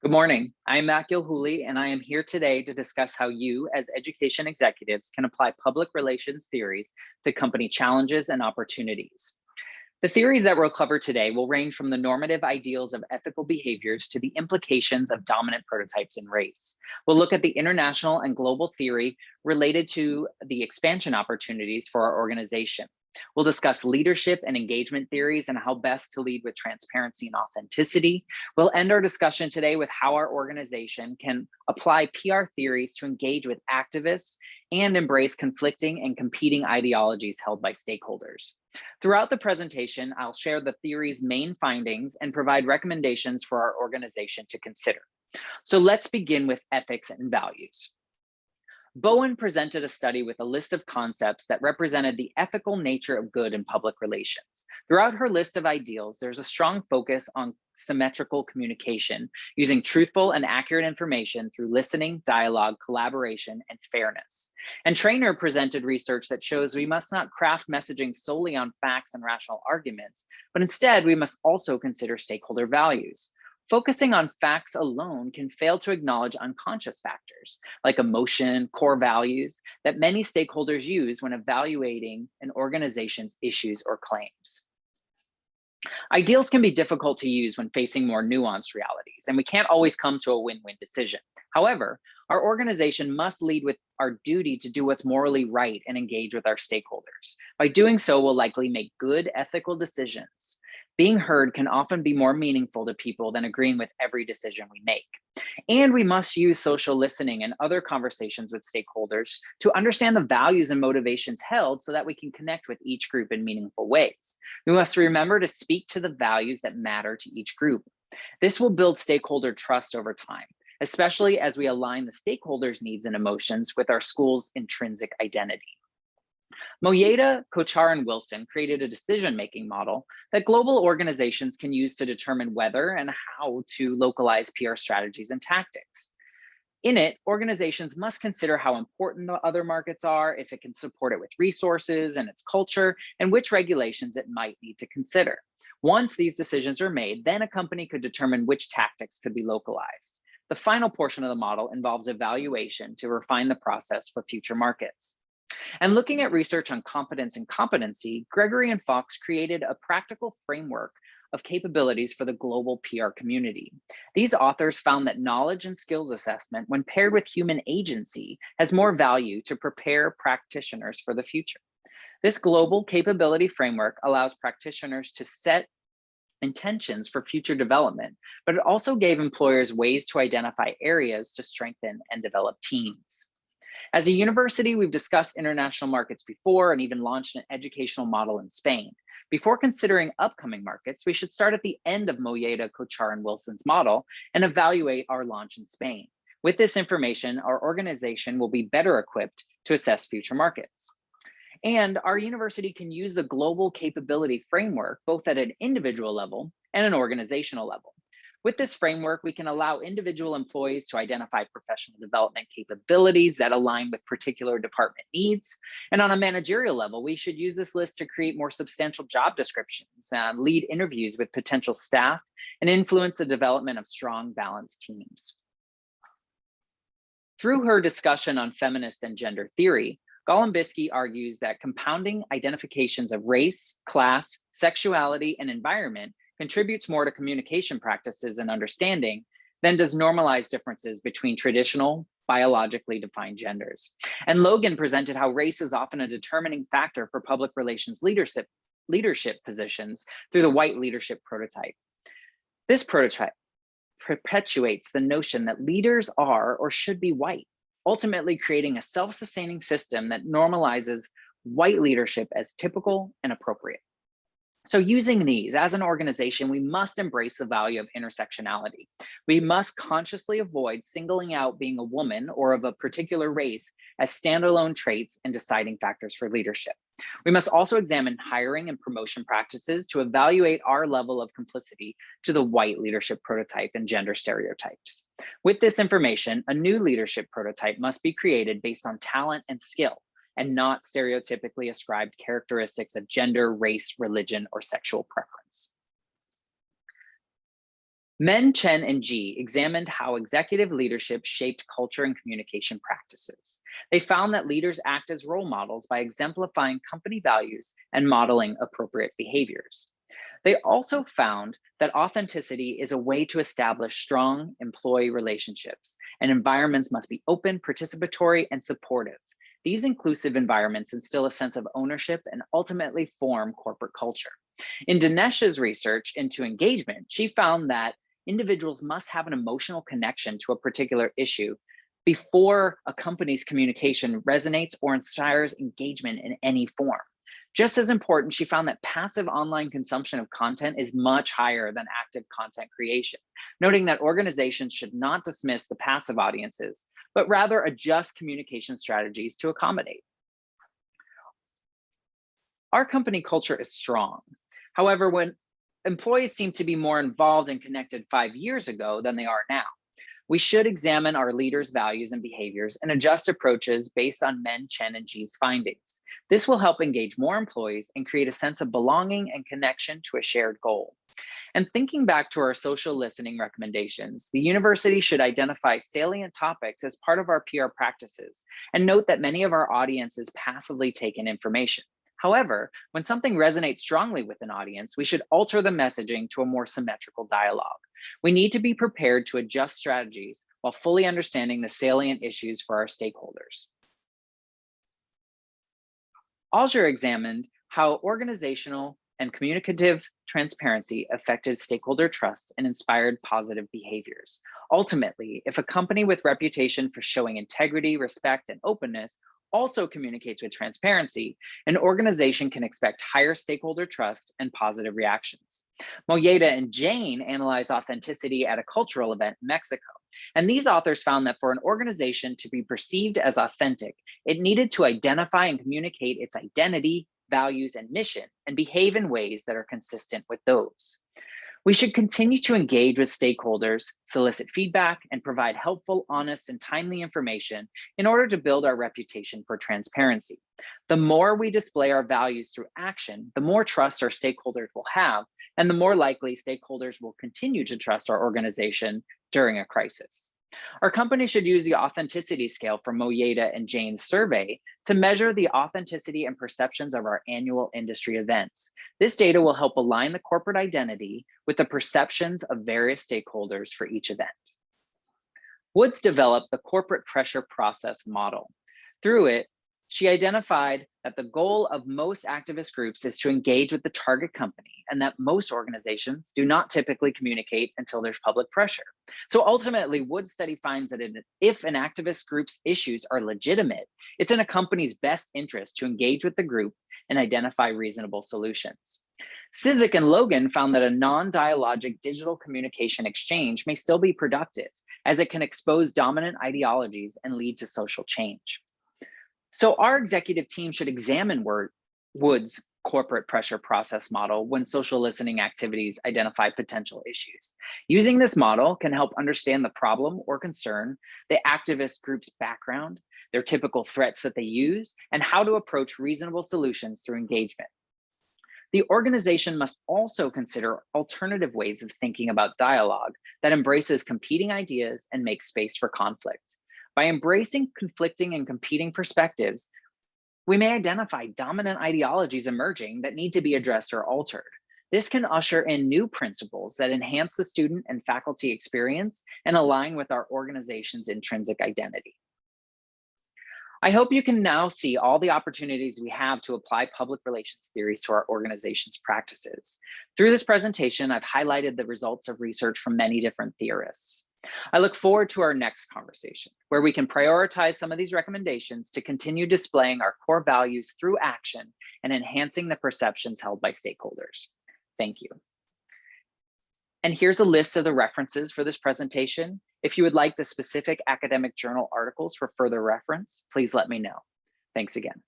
Good morning. I'm Matt Gilhooly, and I am here today to discuss how you, as education executives, can apply public relations theories to company challenges and opportunities. The theories that we'll cover today will range from the normative ideals of ethical behaviors to the implications of dominant prototypes in race. We'll look at the international and global theory related to the expansion opportunities for our organization. We'll discuss leadership and engagement theories and how best to lead with transparency and authenticity. We'll end our discussion today with how our organization can apply PR theories to engage with activists and embrace conflicting and competing ideologies held by stakeholders. Throughout the presentation, I'll share the theory's main findings and provide recommendations for our organization to consider. So let's begin with ethics and values. Bowen presented a study with a list of concepts that represented the ethical nature of good in public relations. Throughout her list of ideals, there's a strong focus on symmetrical communication, using truthful and accurate information through listening, dialogue, collaboration, and fairness. And Traynor presented research that shows we must not craft messaging solely on facts and rational arguments, but instead we must also consider stakeholder values. Focusing on facts alone can fail to acknowledge unconscious factors like emotion, core values that many stakeholders use when evaluating an organization's issues or claims. Ideals can be difficult to use when facing more nuanced realities, and we can't always come to a win-win decision. However, our organization must lead with our duty to do what's morally right and engage with our stakeholders. By doing so, we'll likely make good ethical decisions. Being heard can often be more meaningful to people than agreeing with every decision we make. And we must use social listening and other conversations with stakeholders to understand the values and motivations held so that we can connect with each group in meaningful ways. We must remember to speak to the values that matter to each group. This will build stakeholder trust over time, especially as we align the stakeholders' needs and emotions with our school's intrinsic identity. Moyeda, Kochar, and Wilson created a decision-making model that global organizations can use to determine whether and how to localize PR strategies and tactics. In it, organizations must consider how important the other markets are, if it can support it with resources and its culture, and which regulations it might need to consider. Once these decisions are made, then a company could determine which tactics could be localized. The final portion of the model involves evaluation to refine the process for future markets. And looking at research on competence and competency, Gregory and Fox created a practical framework of capabilities for the global PR community. These authors found that knowledge and skills assessment, when paired with human agency, has more value to prepare practitioners for the future. This global capability framework allows practitioners to set intentions for future development, but it also gave employers ways to identify areas to strengthen and develop teams. As a university, we've discussed international markets before and even launched an educational model in Spain. Before considering upcoming markets, we should start at the end of Moyeda, Kochar, and Wilson's model and evaluate our launch in Spain. With this information, our organization will be better equipped to assess future markets. And our university can use the global capability framework both at an individual level and an organizational level. With this framework, we can allow individual employees to identify professional development capabilities that align with particular department needs. And on a managerial level, we should use this list to create more substantial job descriptions, lead interviews with potential staff, and influence the development of strong, balanced teams. Through her discussion on feminist and gender theory, Golombisky argues that compounding identifications of race, class, sexuality, and environment contributes more to communication practices and understanding than does normalize differences between traditional, biologically defined genders. And Logan presented how race is often a determining factor for public relations leadership positions through the white leadership prototype. This prototype perpetuates the notion that leaders are or should be white, ultimately creating a self-sustaining system that normalizes white leadership as typical and appropriate. So using these as an organization, we must embrace the value of intersectionality. We must consciously avoid singling out being a woman or of a particular race as standalone traits and deciding factors for leadership. We must also examine hiring and promotion practices to evaluate our level of complicity to the white leadership prototype and gender stereotypes. With this information, a new leadership prototype must be created based on talent and skill, and not stereotypically ascribed characteristics of gender, race, religion, or sexual preference. Men, Chen, and Ji examined how executive leadership shaped culture and communication practices. They found that leaders act as role models by exemplifying company values and modeling appropriate behaviors. They also found that authenticity is a way to establish strong employee relationships, and environments must be open, participatory, and supportive. These inclusive environments instill a sense of ownership and ultimately form corporate culture. In Dinesh's research into engagement, she found that individuals must have an emotional connection to a particular issue before a company's communication resonates or inspires engagement in any form. Just as important, she found that passive online consumption of content is much higher than active content creation, noting that organizations should not dismiss the passive audiences, but rather adjust communication strategies to accommodate. Our company culture is strong. However, when employees seem to be more involved and connected 5 years ago than they are now, we should examine our leaders' values and behaviors and adjust approaches based on Men, Chen, and Ji's findings. This will help engage more employees and create a sense of belonging and connection to a shared goal. And thinking back to our social listening recommendations, the university should identify salient topics as part of our PR practices and note that many of our audiences passively take in information. However, when something resonates strongly with an audience, we should alter the messaging to a more symmetrical dialogue. We need to be prepared to adjust strategies while fully understanding the salient issues for our stakeholders. Alger examined how organizational and communicative transparency affected stakeholder trust and inspired positive behaviors. Ultimately, if a company with reputation for showing integrity, respect, and openness also communicates with transparency, an organization can expect higher stakeholder trust and positive reactions. Moyeda and Jane analyzed authenticity at a cultural event in Mexico. And these authors found that for an organization to be perceived as authentic, it needed to identify and communicate its identity, values, and mission, and behave in ways that are consistent with those. We should continue to engage with stakeholders, solicit feedback, and provide helpful, honest, and timely information in order to build our reputation for transparency. The more we display our values through action, the more trust our stakeholders will have, and the more likely stakeholders will continue to trust our organization during a crisis. Our company should use the authenticity scale from Moyeda and Jane's survey to measure the authenticity and perceptions of our annual industry events. This data will help align the corporate identity with the perceptions of various stakeholders for each event. Woods developed the corporate pressure process model. Through it, she identified that the goal of most activist groups is to engage with the target company, and that most organizations do not typically communicate until there's public pressure. So ultimately, Wood's study finds that if an activist group's issues are legitimate, it's in a company's best interest to engage with the group and identify reasonable solutions. Cizik and Logan found that a non-dialogic digital communication exchange may still be productive, as it can expose dominant ideologies and lead to social change. So our executive team should examine Wood's corporate pressure process model when social listening activities identify potential issues. Using this model can help understand the problem or concern, the activist group's background, their typical threats that they use, and how to approach reasonable solutions through engagement. The organization must also consider alternative ways of thinking about dialogue that embraces competing ideas and makes space for conflict. By embracing conflicting and competing perspectives, we may identify dominant ideologies emerging that need to be addressed or altered. This can usher in new principles that enhance the student and faculty experience and align with our organization's intrinsic identity. I hope you can now see all the opportunities we have to apply public relations theories to our organization's practices. Through this presentation, I've highlighted the results of research from many different theorists. I look forward to our next conversation, where we can prioritize some of these recommendations to continue displaying our core values through action and enhancing the perceptions held by stakeholders. Thank you. And here's a list of the references for this presentation. If you would like the specific academic journal articles for further reference, please let me know. Thanks again.